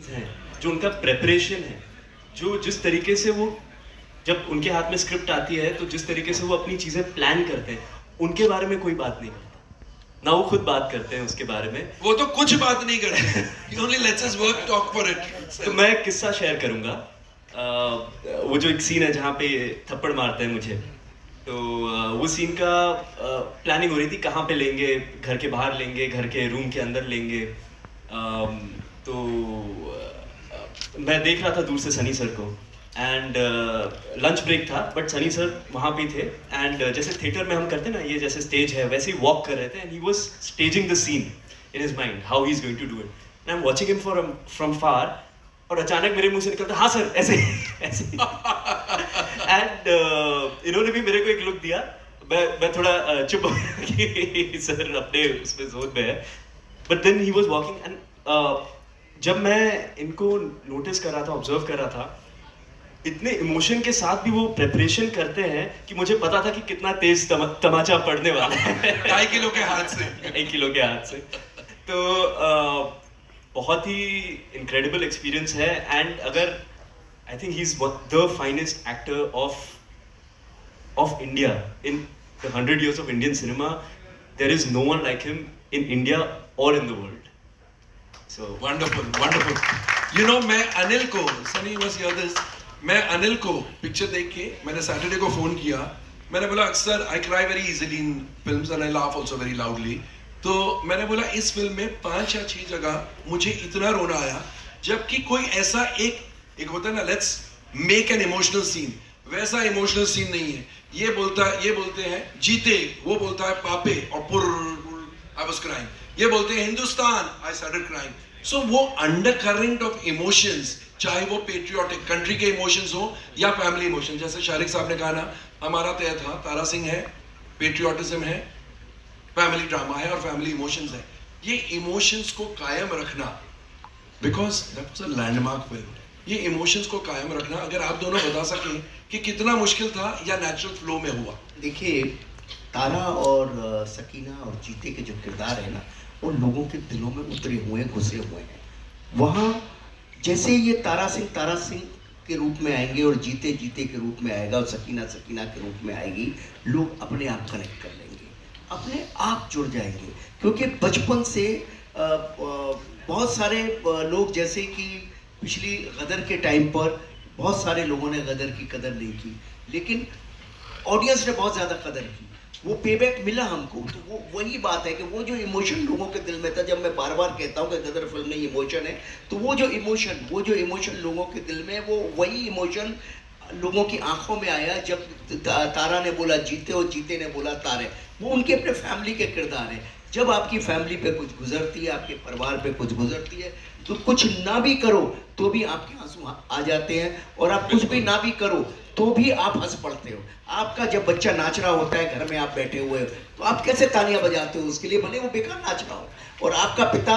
Artist हैं, जो उनका प्रेपरेशन है, जो जिस तरीके से वो जब उनके हाथ में स्क्रिप्ट आती है तो जिस तरीके से वो अपनी चीज़ें प्लान करते हैं, उनके बारे में कोई बात नहीं करता ना, वो खुद बात करते हैं उसके बारे में। वो तो कुछ बात नहीं करते, he only lets us work talk for it। तो मैं एक किस्सा शेयर करूंगा। वो जो एक सीन है जहाँ पे थप्पड़ मारते हैं मुझे, तो वो सीन का प्लानिंग हो रही थी, कहाँ पे लेंगे, घर के बाहर लेंगे, घर के रूम के अंदर लेंगे। तो मैं देख रहा था दूर से सनी सर को, एंड लंच ब्रेक था बट सनी सर वहाँ पे थे, एंड जैसे थिएटर में हम करते हैं ना, ये जैसे स्टेज है वैसे ही वॉक कर रहे थे, and he was staging the scene in his mind how he is going to do it, and I am watching him from far, और अचानक मेरे मुंह से निकलता हाँ सर ऐसे ऐसे एंड इन्होंने भी मेरे को एक लुक दिया। मैं थोड़ा चुप हो गया कि सर अपने उसमें जोन में है, but then he was walking, and जब मैं इनको नोटिस कर रहा था, ऑब्जर्व कर रहा था, इतने इमोशन के साथ भी वो प्रेपरेशन करते हैं कि मुझे पता था कि कितना तेज तमाचा पड़ने वाला है 2.5 किलो के हाथ से 1 किलो के हाथ से। तो बहुत ही इनक्रेडिबल एक्सपीरियंस है, एंड अगर I think he is the finest actor of India in the 100 years of Indian cinema. There is no one like him in India or in the world. So wonderful, wonderful. You know, मैं अनिल को, Sunny was here this, मैं अनिल को picture देख के मैंने Saturday को phone किया, मैंने बोला अक्सर I cry very easily in films and I laugh also very loudly, तो मैंने बोला इस फिल्म में 5 या 6 जगह मुझे इतना रोना आया, जबकि कोई ऐसा एक होता है ना, let's make an emotional scene, वैसा इमोशनल सीन नहीं है। ये बोलते हैं जीते, वो बोलता है पापे, और पुर आई वाज क्राइंग, ये बोलते हैं हिंदुस्तान, आई स्टार्टेड क्राइंग। सो वो अंडर करंट ऑफ इमोशंस, चाहे वो पेट्रियोटिक कंट्री के इमोशंस हो या फैमिली इमोशन, जैसे शारिक साहब ने कहा ना, हमारा तय था, तारा सिंह है, पेट्रियोटिज्म है, फैमिली ड्रामा है और फैमिली इमोशंस है। ये इमोशंस को कायम रखना, because that was a landmark film, ये इमोशंस को कायम रखना, अगर आप दोनों बता सकें कि कितना मुश्किल था या नेचुरल फ्लो में हुआ। देखिए, तारा और सकीना और जीते के जो किरदार है ना, उन लोगों के दिलों में उतरे हुए हैं, घुसे हुए हैं। वहाँ जैसे ये तारा सिंह के रूप में आएंगे और जीते के रूप में आएगा और सकीना के रूप में आएगी, लोग अपने आप कनेक्ट कर लेंगे, अपने आप जुड़ जाएंगे, क्योंकि बचपन से बहुत सारे लोग, जैसे कि पिछली गदर के टाइम पर बहुत सारे लोगों ने गदर की कदर नहीं की, लेकिन ऑडियंस ने बहुत ज़्यादा कदर की, वो पेबैक मिला हमको। तो वो वही बात है कि वो जो इमोशन लोगों के दिल में था, जब मैं बार बार कहता हूँ कि गदर फिल्म में इमोशन है, तो वो जो इमोशन लोगों के दिल में, वो वही इमोशन लोगों की आंखों में आया जब तारा ने बोला जीते और जीते ने बोला तारे। वो उनके अपने फैमिली के किरदार हैं। जब आपकी फैमिली पे कुछ गुजरती है, आपके परिवार पे कुछ गुजरती है, तो कुछ ना भी करो तो भी आपके आंसू आ जाते हैं, और आप कुछ भी ना भी करो तो भी आप हंस पड़ते हो। आपका जब बच्चा नाच रहा होता है, घर में आप बैठे हुए हो, तो आप कैसे तालियां बजाते हो उसके लिए, भले वो बेकार नाच रहा हो, और आपका पिता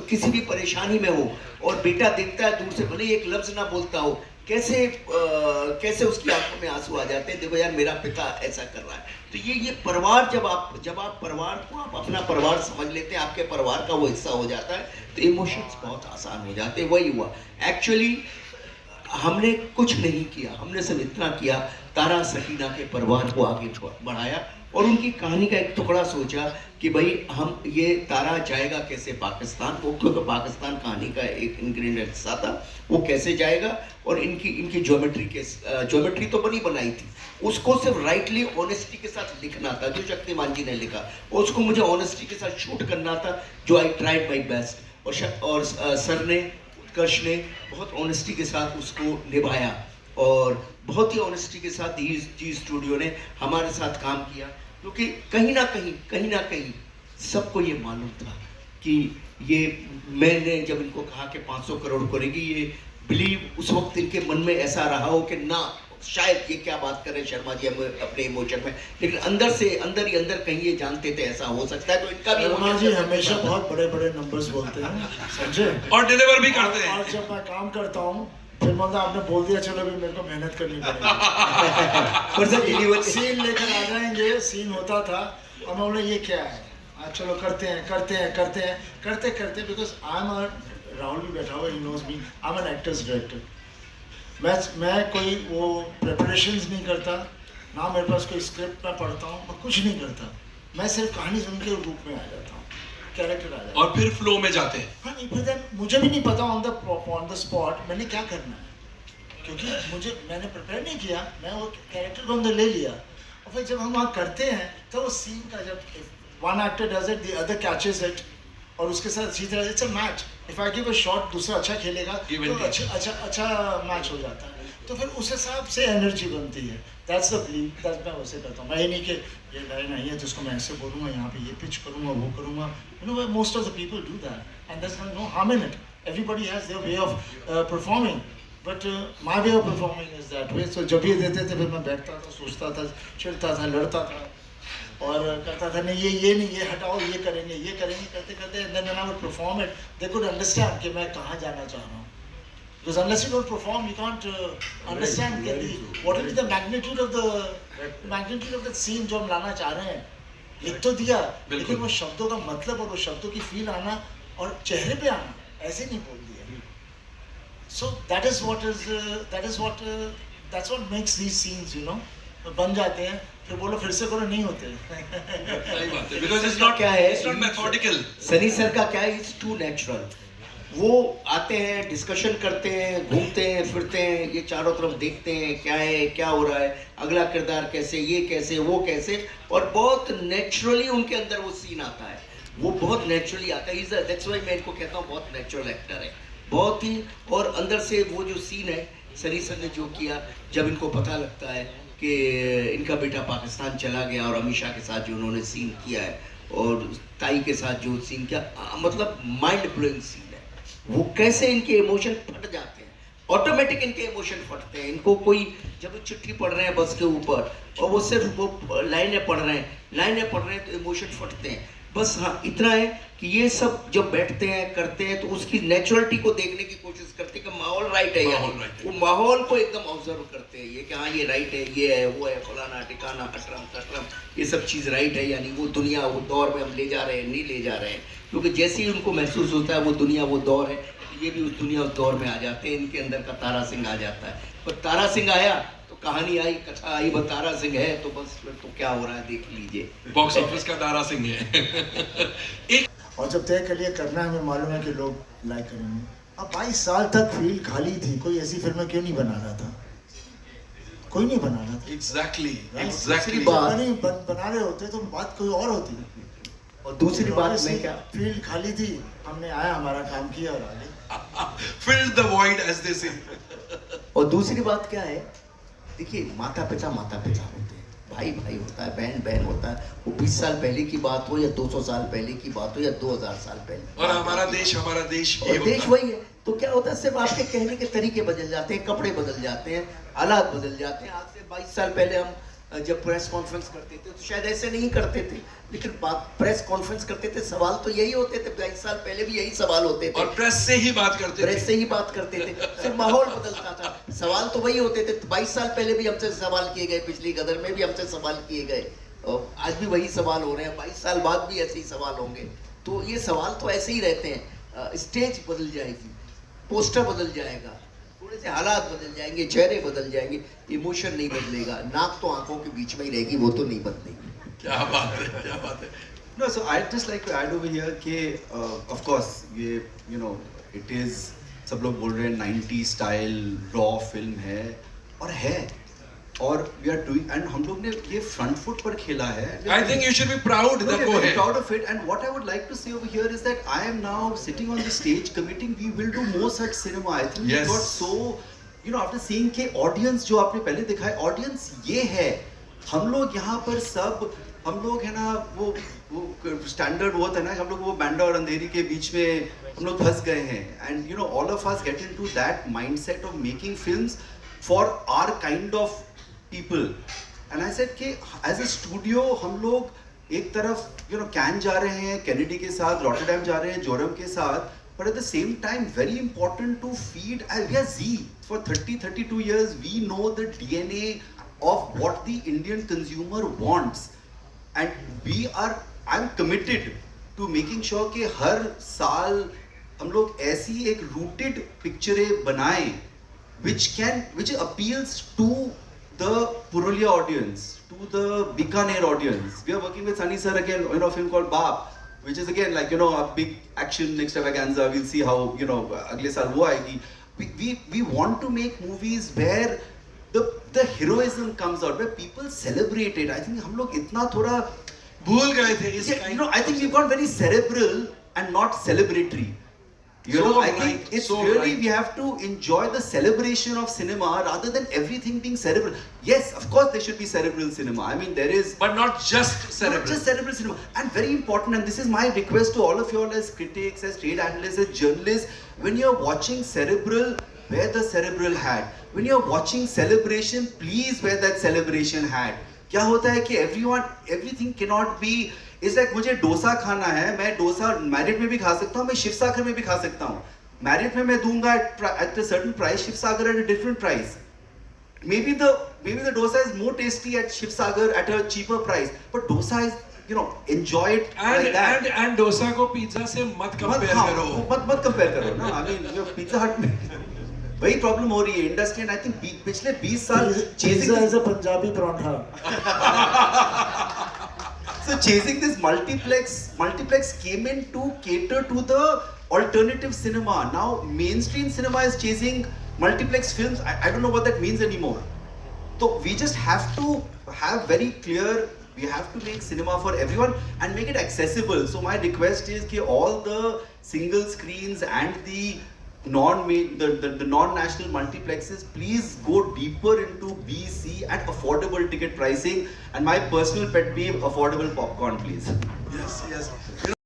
किसी भी परेशानी में हो और बेटा देखता है दूर से, भले एक लफ्ज ना बोलता हो, कैसे उसकी आंखों में आंसू आ जाते हैं, देखो यार मेरा पिता ऐसा कर रहा है। तो ये परिवार, जब आप परिवार को आप अपना परिवार समझ लेते हैं, आपके परिवार का वो हिस्सा हो जाता है, तो इमोशंस बहुत आसान हो जाते हैं। वही हुआ एक्चुअली, हमने कुछ नहीं किया, हमने सिर्फ इतना किया, तारा सकीना के परिवार को आगे बढ़ाया और उनकी कहानी का एक टुकड़ा सोचा कि भाई हम ये तारा जाएगा कैसे पाकिस्तान, वो क्योंकि पाकिस्तान कहानी का एक इंग्रेडिएंट हिस्सा था, वो कैसे जाएगा, और इनकी ज्योमेट्री तो बनाई थी, उसको सिर्फ राइटली ऑनेस्टी के साथ लिखना था, जो शक्तिमान जी ने लिखा, और उसको मुझे ऑनेस्टी के साथ शूट करना था, जो आई ट्राइड माई बेस्ट, और सर ने, उत्कर्ष ने बहुत ऑनेस्टी के साथ उसको निभाया, और बहुत ही ऑनेस्टी के साथ जी स्टूडियो ने हमारे साथ काम किया, क्योंकि कहीं ना कहीं सबको ये मालूम था कि ये, मैंने जब इनको कहा कि 500 करोड़ करेगी, ये बिलीव उस वक्त इनके मन में ऐसा रहा हो कि ना, शायद ये क्या बात कर रहे हैं शर्मा जी हम अपने इमोशन में, लेकिन अंदर ही अंदर कहीं ये जानते थे ऐसा हो सकता है, तो इनका भी शर्मा जी हमेशा बहुत बड़े नंबर्स बोलते हैं, समझे, और डिलीवर भी करते हैं। और जब मैं काम करता हूँ फिर मतलब आपने बोल दिया, चलो भी मेरे को मेहनत करनी पड़ेगी सीन लेकर आ जाएंगे, सीन होता था और मैं बोला ये क्या है, चलो करते हैं, because I am a Rahul भी बैठा हुआ, he knows me, I am an actors director. मैं कोई वो प्रिपरेशंस नहीं करता, ना मेरे पास कोई स्क्रिप्ट मैं पढ़ता हूँ, मैं कुछ नहीं करता। मैं सिर्फ कहानी सुन के रूप में आ जाता हूँ, कैरेक्टर आ जाता है। और फिर फ्लो में जाते हैं। हाँ नहीं, फिर मुझे भी नहीं पता ऑन द स्पॉट मैंने क्या करना है, क्योंकि मैंने प्रिपेयर नहीं किया, मैं वो कैरेक्टर को अंदर ले लिया। और फिर जब हम वहाँ करते हैं तो वो सीन का, जब one actor does it, the other catches it, और उसके साथ अच्छी तरह, it's a match. If I give a shot, दूसरा अच्छा खेलेगा तो अच्छा मैच हो जाता है। तो फिर उस हिसाब से एनर्जी बनती है। दैट्स द बिलीव, दैट मैं वैसे करता हूँ। मैं ये नहीं कि ये लाइन नहीं है जिसको मैं ऐसे बोलूँगा, यहाँ पे ये पिच करूँगा, वो करूँगा। You know, most of the people do that and there is no harm in it. Everybody has their way of performing, but my way of performing is that way. So जब ये देते थे फिर मैं बैठता था, सोचता था, चिढ़ता था, लड़ता था और करता था, नहीं ये नहीं, ये हटाओ, ये करेंगे, करते करते then when I would perform it, they could understand कि मैं कहाँ जाना चाह रहा हूँ। Because unless you don't perform, you can't understand what is the magnitude of the scene जो हम लाना चाह रहे हैं। लिख तो दिया, लेकिन वो शब्दों का मतलब और वो शब्दों की फील आना और चेहरे पे आना, ऐसे नहीं बोल दिया। So that's what makes these scenes, you know, बन जाते हैं। फिर बोलो फिर से करो, नहीं होते। सही बात है, because it's not, क्या है, it's not methodical। Sunny sir का क्या है, इट्स टू नेचुरल। वो आते हैं, डिस्कशन करते हैं, घूमते हैं, फिरते हैं, ये चारों तरफ देखते हैं क्या है, क्या हो रहा है, अगला किरदार कैसे, ये कैसे, वो कैसे, और बहुत नेचुरली उनके अंदर वो सीन आता है। वो बहुत नेचुरली आता है। दैट्स व्हाई मैं इनको कहता हूँ बहुत नेचुरल एक्टर है, बहुत ही। और अंदर से वो जो सीन है सनी सर ने जो किया, जब इनको पता लगता है कि इनका बेटा पाकिस्तान चला गया, और अमीषा के साथ जो उन्होंने सीन किया है और ताई के साथ जो सीन किया, मतलब माइंड ब्लोइंग सीन है। वो कैसे इनके इमोशन फट जाते हैं, ऑटोमेटिक इनके इमोशन फटते हैं। इनको कोई जब चिट्ठी पढ़ रहे हैं बस के ऊपर और वो सिर्फ वो लाइनें पढ़ रहे हैं तो इमोशन फटते हैं। बस हाँ इतना है कि ये सब जब बैठते हैं करते हैं तो उसकी नेचुरलिटी को देखने की कोशिश करते हैं कि माहौल राइट है या नहीं। वो माहौल को एकदम ऑब्जर्व करते हैं, ये कि हाँ ये राइट है, ये है, वो है, फलाना ठिकाना, अटरम कटरम, ये सब चीज़ राइट है या नहीं, वो दुनिया वो दौर में हम ले जा रहे हैं, नहीं ले जा रहे हैं। क्योंकि जैसे ही उनको महसूस होता है वो दुनिया वो दौर है, ये भी उस दुनिया उस दौर में आ जाते हैं। इनके अंदर का तारा सिंह आ जाता है। पर तारा सिंह आया तो कहानी आई, कथा आई, बस तारा सिंह है तो बस फिर तो क्या हो रहा है देख लीजिए। बॉक्स ऑफिस का तारा सिंह है। एक और जब तय कर लिया करना है, हमें मालूम है कि लोग लाइक करेंगे। अब 22 साल तक फील्ड खाली थी, कोई ऐसी फिल्में क्यों नहीं बना रहा था? कोई नहीं बना रहा था। एग्जैक्टली बना रहे होते तो बात कोई और होती। और दूसरी बात में क्या, फील्ड खाली थी, हमने आया, हमारा काम किया और आगे fill the void as they say। और दूसरी बात क्या है, देखिए माता पिता होते हैं, भाई होता है, बहन होता है। वो 20 साल पहले की बात हो या 200 साल पहले की बात हो या 2000 साल पहले, और हमारा देश और देश वही है। तो क्या होता है, सिर्फ आपके कहने के तरीके बदल जाते हैं, कपड़े बदल जाते हैं, हालात बदल जाते हैं। आज से 22 साल पहले हम जब प्रेस कॉन्फ्रेंस करते थे तो शायद ऐसे नहीं करते थे, लेकिन प्रेस कॉन्फ्रेंस करते थे, सवाल तो यही होते थे। 22 साल पहले भी यही सवाल होते थे, और प्रेस से ही बात करते थे। सिर्फ माहौल बदलता था, सवाल तो वही होते थे। 22 साल पहले भी हमसे सवाल किए गए, पिछली गदर में भी हमसे सवाल किए गए, और आज भी वही सवाल हो रहे हैं। 22 साल बाद भी ऐसे ही सवाल होंगे। तो ये सवाल तो ऐसे ही रहते हैं। स्टेज बदल जाएगी, पोस्टर बदल जाएगा, थोड़े से हालात बदल जाएंगे, चेहरे बदल जाएंगे, इमोशन नहीं बदलेगा। नाक तो आंखों के बीच में ही रहेगी, वो तो नहीं बदलेगी। क्या बात है। No, so I'd just like to add over here कि of course ये you know it is, सब लोग बोल रहे हैं 90 स्टाइल रॉ फिल्म है, और और we are doing, and हम लोग ने ये फ्रंट फुट पर खेला है। I think you should be proud that we're go very ahead। proud of it, and what I would like to say over here is that I am now sitting on the stage committing we will do more such cinema। I think Yes। we got so, you know, after seeing के audience जो आपने पहले दिखाए, audience ये है। हम लोग यहाँ पर सब, हम लोग है ना वो स्टैंडर्ड वो था ना, हम लोग वो बैंडा और अंधेरी के बीच में हम लोग फंस गए हैं। And you know all of us get into that mindset of making films for our kind of people. And I said कि एज ए स्टूडियो हम लोग एक तरफ यू नो कैन जा रहे हैं, कैनेडी के साथ, रॉटरडैम जा रहे हैं, जोरम के साथ, but at the same time very important to feed, we are Z for 32 years, we know the DNA of what the Indian consumer wants, and I'm committed to making sure कि हर साल हम लोग ऐसी एक रूटेड पिक्चरें बनाएं which appeals to the Purulia audience, to the Bikaner audience. We are working with Sunny sir again, a film called Baap, which is again like, a big action extravaganza. We'll see how, अगले साल वो आएगी. We want to make movies where the heroism comes out, where people celebrate it. I think हम लोग इतना थोड़ा भूल गए थे इस Yeah, kind I think we've gone very cerebral and not celebratory. So I right, think it's so really right. we have to enjoy the celebration of cinema rather than everything being cerebral. Yes, of course there should be cerebral cinema. I mean there is but not just cerebral. not just cerebral cinema. And very important, and this is my request to all of you all as critics, as trade analysts, as journalists, when you're watching cerebral, wear the cerebral hat. When you're watching celebration, please wear that celebration hat. क्या होता है कि everything cannot be. It's like मुझे डोसा खाना है, मैं dosa merit में भी खा सकता हूँ, मैं शिव सागर में भी खा सकता हूँ. मैरिट में मैं दूंगा at a certain price, Shiv Sagar at a different price. Maybe the dosa is more tasty at Shiv Sagar at a cheaper price, but dosa is, enjoy it like that. and dosa को pizza से मत compare करो. मत compare करो ना. I mean, pizza हट में वही प्रॉब्लम हो रही है इंडस्ट्री. एंड आई थिंक पिछले 20 साल pizza is a Punjabi paratha. So chasing this multiplex came in to cater to the alternative cinema. Now mainstream cinema is chasing multiplex films. I don't know what that means anymore. So we just have to have very clear, we have to make cinema for everyone and make it accessible. So my request is that all the single screens and the non-national multiplexes, please go deeper into B, C at affordable ticket pricing. And my personal pet peeve, affordable popcorn, please. Yes.